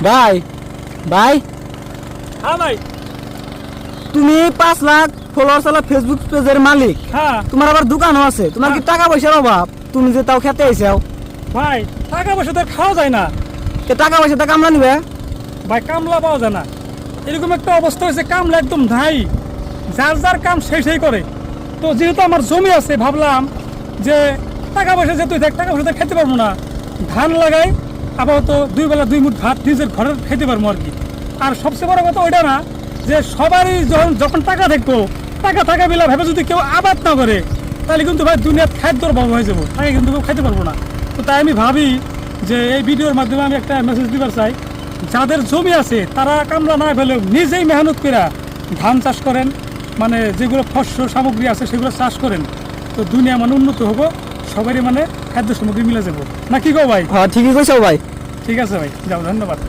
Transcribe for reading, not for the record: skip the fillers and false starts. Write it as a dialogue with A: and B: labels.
A: ভাই ভাই
B: হ্যাঁ ভাই।
A: তুমি 5 লাখ ফলোয়ার চালা ফেসবুক পেজের মালিক,
B: হ্যাঁ
A: তোমার আবার দোকানও আছে, তোমার কি টাকা পয়সার অভাব? তুমি যে তাও খেতে আইসাও,
B: ভাই, টাকা পয়সা তো আর খাওয়া যায় না
A: টাকা পয়সা তা কামলা নিবে?
B: ভাই, কামলা পাওয়া যায় না। এরকম একটা অবস্থা হয়েছে, কামলা একদম নাই, যার যার কাম সেই করে। তো যেহেতু আমার জমি আছে, ভাবলাম যে টাকা পয়সা যেহেতু টাকা পয়সা তো খেতে পারবো না, ধান লাগাই, আপাতত 2 বেলা 2 মুঠ ভাত নিজের ঘরের খেতে পারবো আর কি। আর সবচেয়ে বড় কথা ওইটা না, যে সবারই যখন টাকা থাকবো, টাকা থাকা বেলা ভেবে যদি কেউ আবাদ না করে, তাহলে কিন্তু ভাই দুনিয়ার খাদ্যর অভাব হয়ে যাবো, তাকে কিন্তু কেউ খাইতে পারবো না। তো তাই আমি ভাবি যে এই ভিডিওর মাধ্যমে আমি একটা মেসেজ দিবার চাই, যাদের জমি আছে তারা কামলা না পেলেও নিজেই মেহনত করে ধান চাষ করেন, মানে যেগুলো শস্য সামগ্রী আছে সেগুলো চাষ করেন। তো দুনিয়া মানে উন্নত হবো, সবারই মানে খাদ্য সামগ্রী মিলে যাবো, না কি গো ভাই?
A: হ্যাঁ ঠিকই কইছো ভাই।
B: ঠিক আছে ভাই, যাও, ধন্যবাদ।